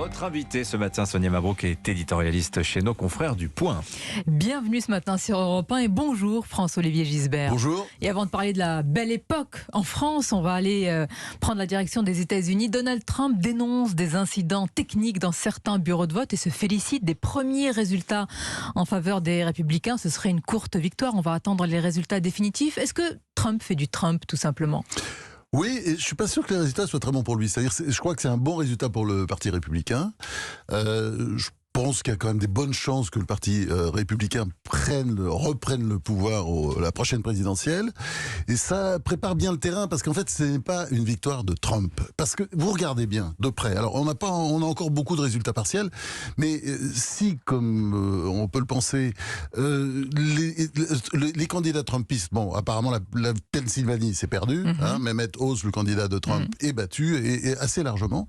Votre invité ce matin, Sonia Mabrouk, est éditorialiste chez nos confrères du Point. Bienvenue ce matin sur Europe 1 et bonjour François-Olivier Gisbert. Bonjour. Et avant de parler de la belle époque en France, on va aller prendre la direction des États-Unis. Donald Trump dénonce des incidents techniques dans certains bureaux de vote et se félicite des premiers résultats en faveur des Républicains. Ce serait une courte victoire. On va attendre les résultats définitifs. Est-ce que Trump fait du Trump tout simplement ? Oui, et je suis pas sûr que les résultats soient très bons pour lui. C'est-à-dire, je crois que c'est un bon résultat pour le Parti républicain. Je pense qu'il y a quand même des bonnes chances que le Parti républicain reprenne le pouvoir la prochaine présidentielle. Et ça prépare bien le terrain parce qu'en fait, ce n'est pas une victoire de Trump. Parce que vous regardez bien de près. Alors, on a encore beaucoup de résultats partiels, mais si, comme on peut le penser, les candidats trumpistes, bon, apparemment la Pennsylvanie s'est perdue, Mehmet Oz, le candidat de Trump, est battu et assez largement.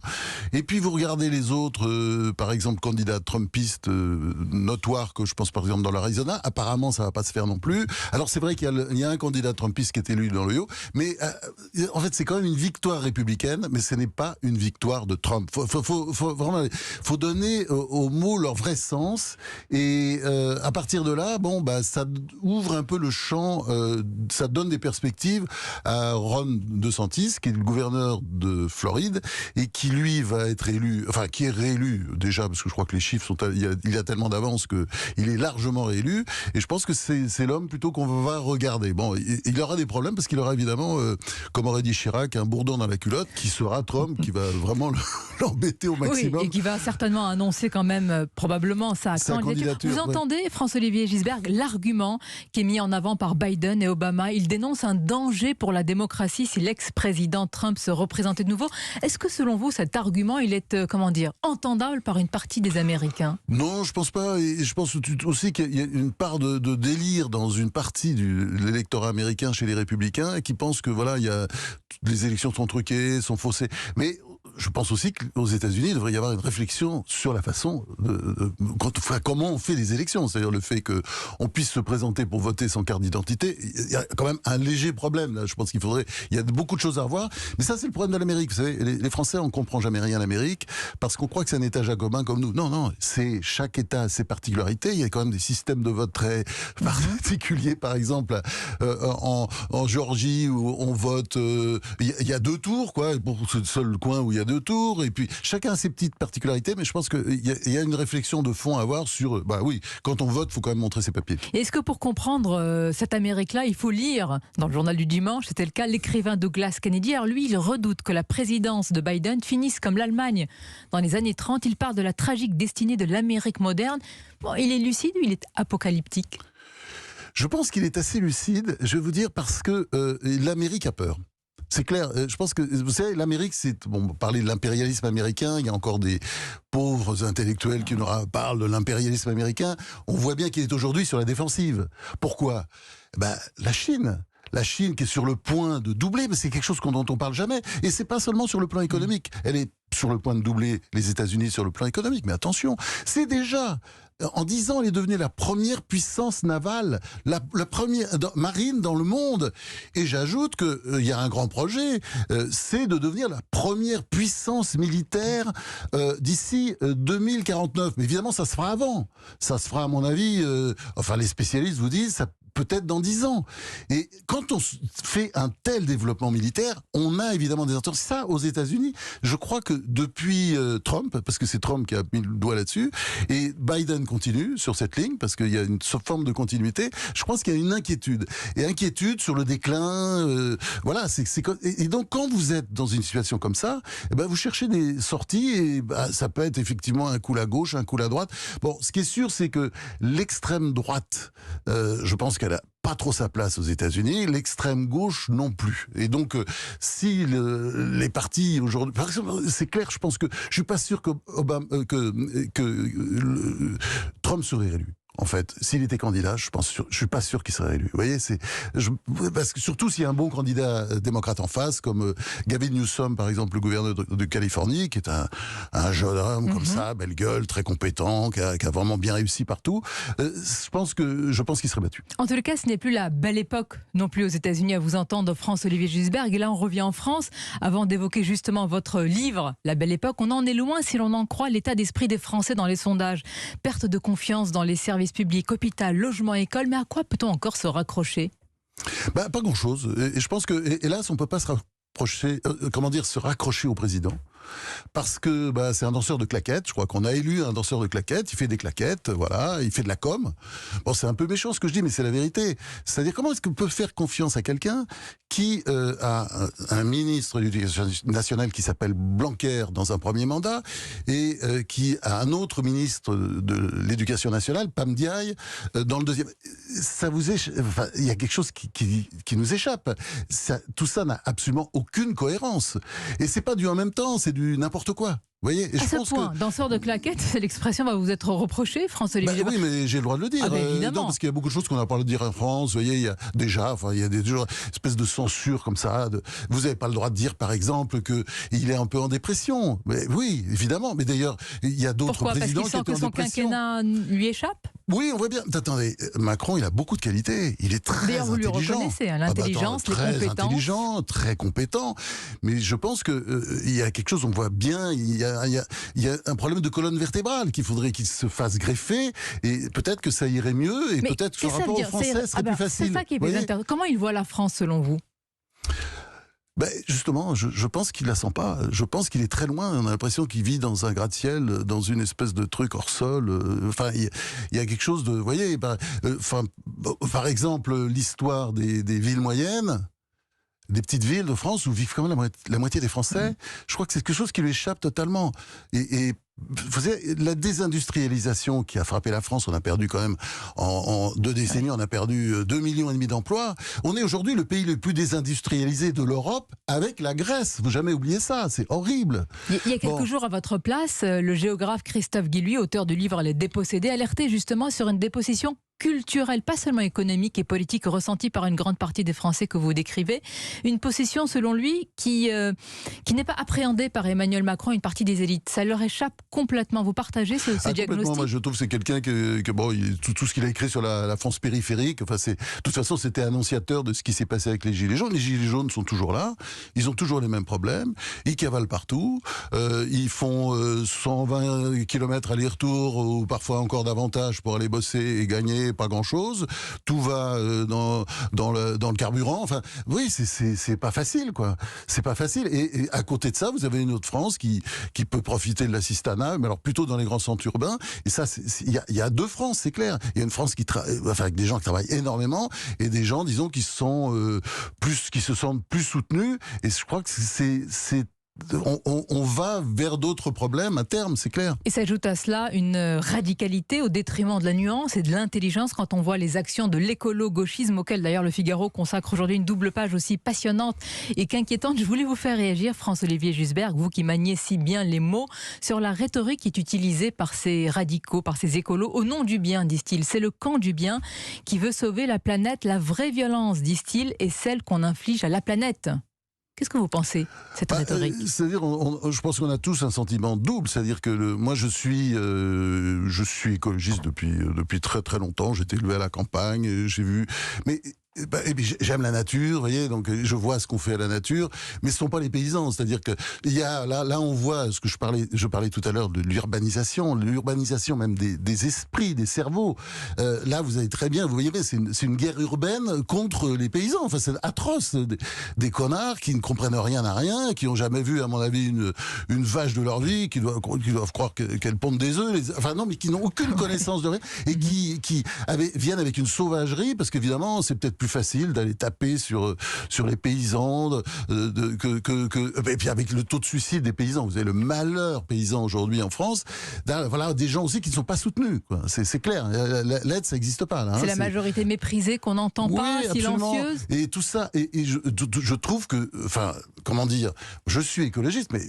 Et puis vous regardez les autres, par exemple, candidats trumpistes notoires, que je pense par exemple dans l'Arizona, apparemment ça va pas se faire non plus. Alors c'est vrai qu'il y a un candidat trumpiste qui est élu dans l'Ohio, mais en fait c'est quand même une victoire républicaine, mais ce n'est pas une victoire de Trump. Faut donner aux mots leur vrai sens, et à partir de là, ça ouvre un peu le champ, ça donne des perspectives à Ron DeSantis, qui est le gouverneur de Floride, et qui lui va être élu, enfin qui est réélu déjà, parce que je crois que les chiffres il y a tellement d'avance qu'il est largement réélu, et je pense que c'est l'homme plutôt qu'on va regarder. Bon, il aura des problèmes parce qu'il aura évidemment, comme aurait dit Chirac, un bourdon dans la culotte qui sera Trump, qui va vraiment l'embêter au maximum. Oui, et qui va certainement annoncer quand même probablement sa candidature. Vous entendez, François-Olivier Gisbert, l'argument qui est mis en avant par Biden et Obama. Il dénonce un danger pour la démocratie si l'ex-président Trump se représentait de nouveau. Est-ce que selon vous, cet argument, il est, entendable par une partie des Américains ? Non, je pense pas. Et je pense aussi qu'il y a une part de délire dans une partie de l'électorat américain chez les républicains, qui pense que les élections sont truquées, sont faussées. Mais je pense aussi qu'aux États-Unis, il devrait y avoir une réflexion sur la façon comment on fait les élections. C'est-à-dire le fait qu'on puisse se présenter pour voter sans carte d'identité. Il y a quand même un léger problème là. Je pense il y a beaucoup de choses à revoir. Mais ça, c'est le problème de l'Amérique. Vous savez, les Français, on comprend jamais rien à l'Amérique parce qu'on croit que c'est un État jacobin comme nous. Non, c'est chaque État a ses particularités. Il y a quand même des systèmes de vote très particuliers. Par exemple, en Géorgie, où on vote, il y a 2 tours, quoi. Bon, c'est le seul coin où il y a 2 tours, et puis chacun a ses petites particularités, mais je pense qu'il y a une réflexion de fond à avoir sur, quand on vote, il faut quand même montrer ses papiers. Est-ce que pour comprendre cette Amérique-là, il faut lire, dans le journal du dimanche, c'était le cas, l'écrivain Douglas Kennedy. Alors lui, il redoute que la présidence de Biden finisse comme l'Allemagne dans les années 30. Il parle de la tragique destinée de l'Amérique moderne. Bon, il est lucide ou il est apocalyptique ? Je pense qu'il est assez lucide, je vais vous dire, parce que l'Amérique a peur. C'est clair, je pense que, vous savez, l'Amérique, parler de l'impérialisme américain, il y a encore des pauvres intellectuels qui nous parlent de l'impérialisme américain. On voit bien qu'il est aujourd'hui sur la défensive. Pourquoi ? La Chine qui est sur le point de doubler, mais c'est quelque chose dont on parle jamais. Et c'est pas seulement sur le plan économique. Elle est sur le point de doubler les États-Unis sur le plan économique. Mais attention, c'est déjà... En 10 ans, elle est devenue la première puissance navale, la première marine dans le monde. Et j'ajoute qu'il y a un grand projet, c'est de devenir la première puissance militaire d'ici 2049. Mais évidemment, ça se fera avant. Ça se fera, à mon avis, les spécialistes vous disent, ça peut-être dans 10 ans. Et quand on fait un tel développement militaire, on a évidemment des intérêts. Ça, aux États-Unis, je crois que depuis Trump, parce que c'est Trump qui a mis le doigt là-dessus, et Biden continue sur cette ligne, parce qu'il y a une forme de continuité, je pense qu'il y a une inquiétude. Et inquiétude sur le déclin, et donc quand vous êtes dans une situation comme ça, vous cherchez des sorties, et ça peut être effectivement un coup à gauche, un coup à droite. Bon, ce qui est sûr, c'est que l'extrême droite, je pense qu'elle a pas trop sa place aux États-Unis, l'extrême gauche non plus. Et donc, si les partis aujourd'hui, par exemple, c'est clair, je pense que je suis pas sûr que Trump serait élu. En fait, s'il était candidat, je suis pas sûr qu'il serait élu. Vous voyez, parce que surtout s'il y a un bon candidat démocrate en face, comme Gavin Newsom, par exemple, le gouverneur de Californie, qui est un jeune homme comme ça, belle gueule, très compétent, qui a vraiment bien réussi partout. Je pense qu'il serait battu. En tout cas, ce n'est plus la belle époque non plus aux États-Unis à vous entendre, Franz-Olivier Gisberg. Et là, on revient en France. Avant d'évoquer justement votre livre, La Belle Époque, on en est loin si l'on en croit l'état d'esprit des Français dans les sondages. Perte de confiance dans les services publics, hôpital, logement, école, mais à quoi peut-on encore se raccrocher ? Pas grand-chose. Et je pense que, hélas, on ne peut pas se raccrocher au président. Parce que c'est un danseur de claquettes. Je crois qu'on a élu un danseur de claquettes. Il fait des claquettes, voilà. Il fait de la com. Bon, c'est un peu méchant ce que je dis, mais c'est la vérité. C'est-à-dire, comment est-ce qu'on peut faire confiance à quelqu'un qui a un ministre de l'Éducation nationale qui s'appelle Blanquer dans un premier mandat et qui a un autre ministre de l'Éducation nationale, Pam Ndiaye, dans le deuxième. Il y a quelque chose qui nous échappe. Tout ça n'a absolument aucune cohérence. Et c'est pas du en même temps, c'est du n'importe quoi. Vous voyez, et à ce point, danseur de claquettes, l'expression va vous être reprochée, Franz-Olivier. Oui, mais j'ai le droit de le dire. Évidemment. Non, parce qu'il y a beaucoup de choses qu'on n'a pas le droit de dire en France. Vous voyez, il y a des espèces de censure comme ça. Vous n'avez pas le droit de dire, par exemple, qu'il est un peu en dépression. Mais oui, évidemment. Mais d'ailleurs, il y a d'autres présidents qui étaient en dépression. Pourquoi ? Parce qu'il sent que son quinquennat lui échappe ? Oui, on voit bien. Attendez, Macron, il a beaucoup de qualités. Il est très intelligent. D'ailleurs, vous lui reconnaissez l'intelligence, les compétences. Très intelligent, très compétent. Mais je pense qu'il y a quelque chose, on voit bien, il y a un problème de colonne vertébrale qu'il faudrait qu'il se fasse greffer. Et peut-être que ça irait mieux. Et peut-être que le rapport aux Français serait plus facile. C'est ça qui est plus intéressant. Comment il voit la France, selon vous ? Justement, je pense qu'il la sent pas. Je pense qu'il est très loin. On a l'impression qu'il vit dans un gratte-ciel, dans une espèce de truc hors sol. Il y a quelque chose de, vous voyez, par exemple, l'histoire des villes moyennes, des petites villes de France où vivent quand même la moitié des Français. Je crois que c'est quelque chose qui lui échappe totalement. Et vous savez, la désindustrialisation qui a frappé la France, on a perdu quand même, en 2 décennies, on a perdu 2,5 millions d'emplois. On est aujourd'hui le pays le plus désindustrialisé de l'Europe avec la Grèce. Faut jamais oublier ça, c'est horrible. Il y a quelques jours à votre place, le géographe Christophe Guilluy, auteur du livre Les Dépossédés, alertait justement sur une dépossession culturelle, pas seulement économique et politique, ressentie par une grande partie des Français que vous décrivez. Une possession, selon lui, qui n'est pas appréhendée par Emmanuel Macron et une partie des élites. Ça leur échappe complètement. Vous partagez ce diagnostic ? Moi, je trouve que c'est quelqu'un tout ce qu'il a écrit sur la France périphérique, de toute façon, c'était annonciateur de ce qui s'est passé avec les Gilets jaunes. Les Gilets jaunes sont toujours là. Ils ont toujours les mêmes problèmes. Ils cavalent partout. Ils font 120 km aller-retour ou parfois encore davantage pour aller bosser et gagner pas grand-chose. Tout va dans le carburant. Enfin, oui, c'est pas facile, quoi. C'est pas facile. Et à côté de ça, vous avez une autre France qui peut profiter de l'assistanat, mais alors plutôt dans les grands centres urbains. Et ça, il y a 2 France, c'est clair. Il y a une France avec des gens qui travaillent énormément et des gens, disons, qui se sentent plus soutenus. Et je crois que on va vers d'autres problèmes à terme, c'est clair. Et s'ajoute à cela une radicalité au détriment de la nuance et de l'intelligence quand on voit les actions de l'écolo-gauchisme, auquel d'ailleurs le Figaro consacre aujourd'hui une double page aussi passionnante et qu'inquiétante. Je voulais vous faire réagir, Franz-Olivier Gisberg, vous qui maniez si bien les mots, sur la rhétorique qui est utilisée par ces radicaux, par ces écolos, au nom du bien, disent-ils. C'est le camp du bien qui veut sauver la planète. La vraie violence, disent-ils, est celle qu'on inflige à la planète. Qu'est-ce que vous pensez, cette rhétorique ? C'est-à-dire, je pense qu'on a tous un sentiment double. C'est-à-dire que moi, je suis écologiste depuis très très longtemps. J'ai été élevé à la campagne, j'ai vu. Et puis j'aime la nature, vous voyez, donc je vois ce qu'on fait à la nature, mais ce sont pas les paysans. C'est-à-dire que il y a là on voit ce que je parlais tout à l'heure de l'urbanisation même des esprits, des cerveaux. Là, vous avez très bien, vous voyez, c'est une guerre urbaine contre les paysans. Enfin, c'est atroce, des connards qui ne comprennent rien à rien, qui ont jamais vu, à mon avis, une vache de leur vie, qui doivent croire qu'elle pondent des œufs. Mais qui n'ont aucune connaissance de rien et qui viennent avec une sauvagerie, parce qu'évidemment, c'est peut-être plus facile d'aller taper sur les paysans, et puis avec le taux de suicide des paysans, vous avez le malheur paysan aujourd'hui en France, voilà, des gens aussi qui ne sont pas soutenus, quoi. C'est clair, l'aide, ça n'existe pas. Là, c'est la majorité méprisée qu'on n'entend pas, absolument. silencieuse. Et tout ça, et je trouve que, comment dire, je suis écologiste, mais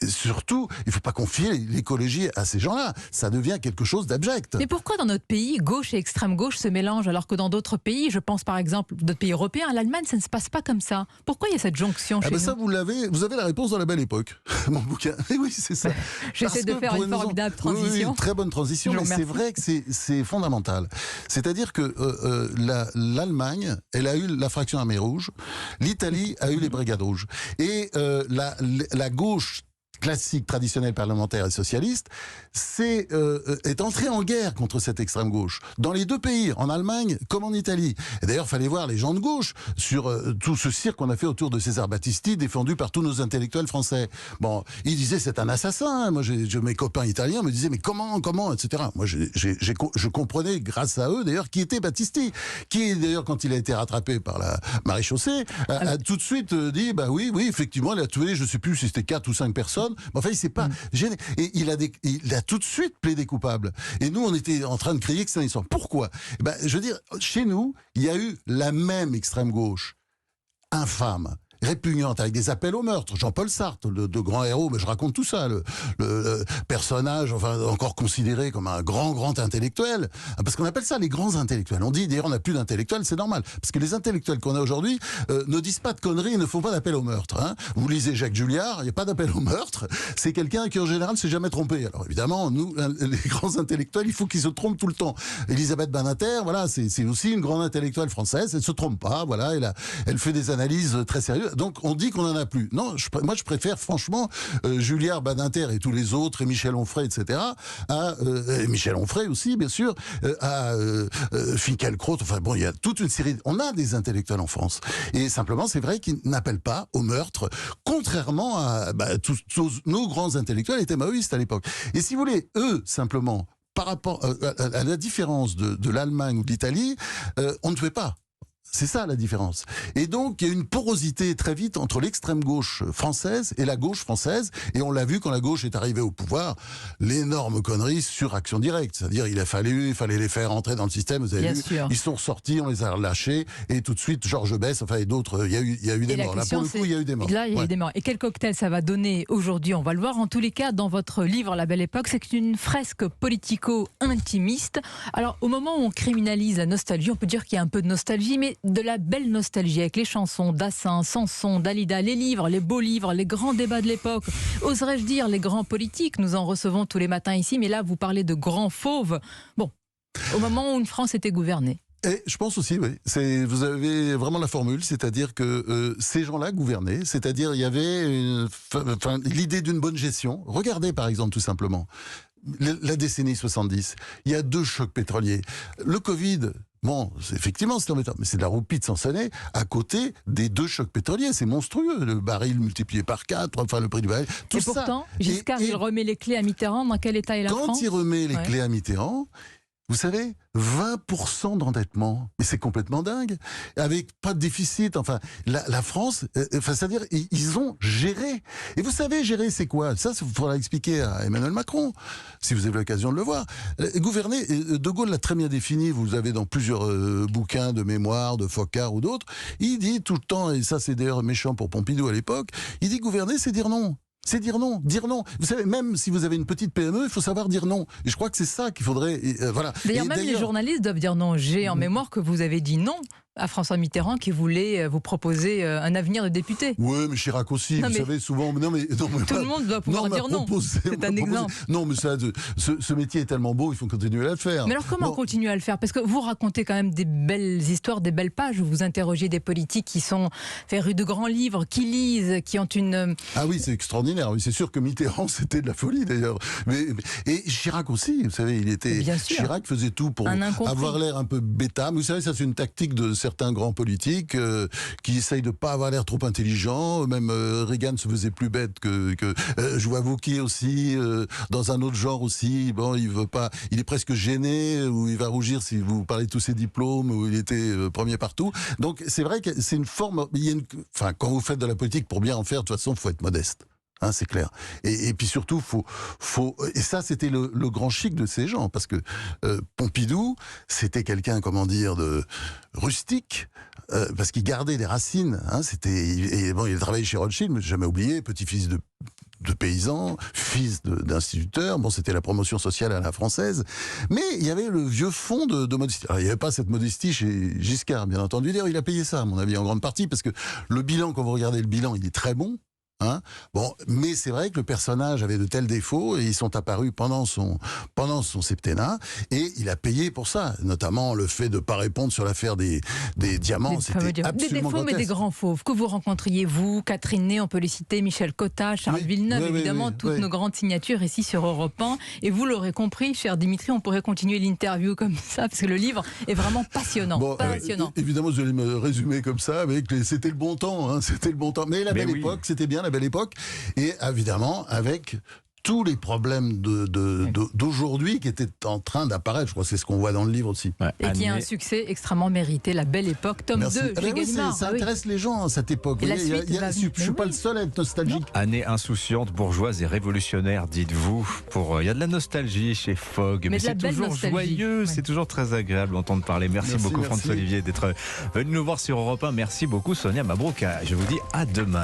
surtout, il ne faut pas confier l'écologie à ces gens-là. Ça devient quelque chose d'abject. Mais pourquoi dans notre pays, gauche et extrême gauche se mélangent alors que dans d'autres pays, je pense par exemple d'autres pays européens, l'Allemagne, ça ne se passe pas comme ça. Pourquoi il y a cette jonction chez nous? Ça, vous avez la réponse dans La Belle Époque, mon bouquin. Et oui, c'est ça. J'essaie de faire une formidable transition. Oui, très bonne transition, mais c'est vrai que c'est fondamental. C'est-à-dire que l'Allemagne, elle a eu la fraction armée rouge, l'Italie a eu les brigades rouges. Et la gauche classique, traditionnelle, parlementaire et socialiste, est entrée en guerre contre cette extrême gauche. Dans les deux pays, en Allemagne comme en Italie. Et d'ailleurs, il fallait voir les gens de gauche sur tout ce cirque qu'on a fait autour de César Battisti, défendu par tous nos intellectuels français. Bon, ils disaient c'est un assassin. Moi, mes copains italiens me disaient mais comment, etc. Moi, je comprenais grâce à eux d'ailleurs qui était Battisti, qui d'ailleurs quand il a été rattrapé par la maréchaussée, a tout de suite dit bah oui, effectivement, il a tué, je sais plus si c'était 4 ou 5 personnes. Mais enfin, il s'est pas gêné. Et il a tout de suite plaidé coupable. Et nous, on était en train de crier que c'était une histoire. Pourquoi? Je veux dire, chez nous, il y a eu la même extrême gauche, infâme, répugnante, avec des appels au meurtre. Jean-Paul Sartre, de grand héros, mais je raconte tout ça, le personnage, enfin, encore considéré comme un grand intellectuel, parce qu'on appelle ça les grands intellectuels. On dit, d'ailleurs, on n'a plus d'intellectuels, c'est normal, parce que les intellectuels qu'on a aujourd'hui ne disent pas de conneries et ne font pas d'appel au meurtre. Hein. Vous lisez Jacques Julliard, il n'y a pas d'appel au meurtre, c'est quelqu'un qui, en général, s'est jamais trompé. Alors, évidemment, nous, les grands intellectuels, il faut qu'ils se trompent tout le temps. Elisabeth Badinter, voilà, c'est aussi une grande intellectuelle française, elle ne se trompe pas, voilà, elle fait des analyses très sérieuses. Donc on dit qu'on n'en a plus. Non, moi je préfère franchement Julliard, Badinter et tous les autres, et Michel Onfray, etc. Et Michel Onfray aussi, bien sûr, à Finkielkraut. Enfin bon, il y a toute une série. On a des intellectuels en France. Et simplement, c'est vrai qu'ils n'appellent pas au meurtre, contrairement à tous nos grands intellectuels étaient maoïstes à l'époque. Et si vous voulez, eux, simplement, par rapport à la différence de l'Allemagne ou de l'Italie, on ne pouvait pas. C'est ça la différence. Et donc, il y a une porosité très vite entre l'extrême gauche française et la gauche française. Et on l'a vu quand la gauche est arrivée au pouvoir, l'énorme connerie sur Action Directe. C'est-à-dire, il fallait les faire entrer dans le système. Vous avez vu, ils sont ressortis, on les a relâchés. Et tout de suite, Georges Besse, enfin, et d'autres, il y a eu des morts. Là, pour le coup, il y a eu des morts. Là, il y a eu des morts. Et quel cocktail ça va donner aujourd'hui? On va le voir. En tous les cas, dans votre livre, La Belle Époque, c'est une fresque politico-intimiste. Alors, au moment où on criminalise la nostalgie, on peut dire qu'il y a un peu de nostalgie, mais de la belle nostalgie avec les chansons d'Assin, Samson, Dalida, les livres, les beaux livres, les grands débats de l'époque, oserais-je dire les grands politiques, nous en recevons tous les matins ici, mais là vous parlez de grands fauves. Bon, au moment où une France était gouvernée. Et je pense aussi, oui, vous avez vraiment la formule, c'est-à-dire que ces gens-là gouvernaient, c'est-à-dire il y avait l'idée d'une bonne gestion. Regardez par exemple tout simplement la décennie 70, il y a 2 chocs pétroliers. Le Covid, bon, effectivement, c'est embêtant, mais c'est de la roupie de Sansonnet à côté des 2 chocs pétroliers. C'est monstrueux, le baril multiplié par 4, enfin le prix du baril, tout ça. Et pourtant, Giscard, il remet les clés à Mitterrand. Dans quel état est la France? Quand il remet les clés à Mitterrand, vous savez, 20% d'endettement, mais c'est complètement dingue, avec pas de déficit, enfin, la France, c'est-à-dire, ils ont géré. Et vous savez, gérer, c'est quoi? Ça, il faudra expliquer à Emmanuel Macron, si vous avez l'occasion de le voir. Gouverner, De Gaulle l'a très bien défini, vous avez dans plusieurs bouquins de mémoire, de Focard ou d'autres, il dit tout le temps, et ça c'est d'ailleurs méchant pour Pompidou à l'époque, il dit gouverner, c'est dire non. C'est dire non. Vous savez, même si vous avez une petite PME, il faut savoir dire non. Et je crois que c'est ça qu'il faudrait... voilà. D'ailleurs, même les journalistes doivent dire non. J'ai en mémoire que vous avez dit non à François Mitterrand qui voulait vous proposer un avenir de député. Oui, mais Chirac aussi, vous savez, souvent... Non, mais tout le monde doit pouvoir dire non. C'est un exemple. Non, mais ça, ce métier est tellement beau, il faut continuer à le faire. Mais alors comment continuer à le faire? Parce que vous racontez quand même des belles histoires, des belles pages, où vous interrogez des politiques qui sont férus de grands livres, qui lisent, qui ont une... Ah oui, c'est extraordinaire. Oui, c'est sûr que Mitterrand, c'était de la folie d'ailleurs. Et Chirac aussi, vous savez, Chirac faisait tout pour avoir l'air un peu bêta. Mais vous savez, ça c'est une tactique de certains grands politiques qui essayent de pas avoir l'air trop intelligent. Même Reagan se faisait plus bête que je vois Wauquiez aussi dans un autre genre aussi. Bon, il veut pas, il est presque gêné ou il va rougir si vous parlez de tous ses diplômes où il était premier partout. Donc c'est vrai que c'est une forme. Enfin, quand vous faites de la politique pour bien en faire, de toute façon, faut être modeste. Hein, c'est clair. Et puis surtout, et ça, c'était le grand chic de ces gens, parce que Pompidou, c'était quelqu'un, comment dire, de rustique, parce qu'il gardait des racines. Hein, il a travaillé chez Rothschild, mais j'ai jamais oublié, petit-fils de paysan, fils d'instituteur. Bon, c'était la promotion sociale à la française. Mais il y avait le vieux fond de modestie. Alors, il n'y avait pas cette modestie chez Giscard, bien entendu. D'ailleurs, il a payé ça, à mon avis, en grande partie, parce que le bilan, quand vous regardez le bilan, il est très bon. Hein, bon, mais c'est vrai que le personnage avait de tels défauts et ils sont apparus pendant son septennat, et il a payé pour ça, notamment le fait de ne pas répondre sur l'affaire des diamants. C'était absolument des défauts, grotesque. mais des grands fauves que vous rencontriez, vous, Catherine Ney, on peut les citer, Michel Cotta, Charles Villeneuve, évidemment, toutes nos grandes signatures ici sur Europe 1. Et vous l'aurez compris, cher Dimitri, on pourrait continuer l'interview comme ça, parce que le livre est vraiment passionnant. Bon, passionnant. Évidemment, vous allez me résumer comme ça, avec c'était le bon temps, hein, c'était le bon temps. Mais la belle époque, c'était bien la belle époque, et évidemment avec tous les problèmes d'aujourd'hui qui étaient en train d'apparaître. Je crois que c'est ce qu'on voit dans le livre aussi. Ouais, et qui a un succès extrêmement mérité. La belle époque, tome 2, chez Gallimard. Ça intéresse les gens, cette époque. Et Vous la voyez, suite va venir. je ne suis pas le seul à être nostalgique. Année insouciante, bourgeoise et révolutionnaire, dites-vous. Il y a de la nostalgie chez Fogg, mais c'est toujours joyeux, c'est toujours très agréable d'entendre parler. Merci beaucoup François-Olivier d'être venu nous voir sur Europe 1. Merci beaucoup Sonia Mabrouk. Je vous dis à demain.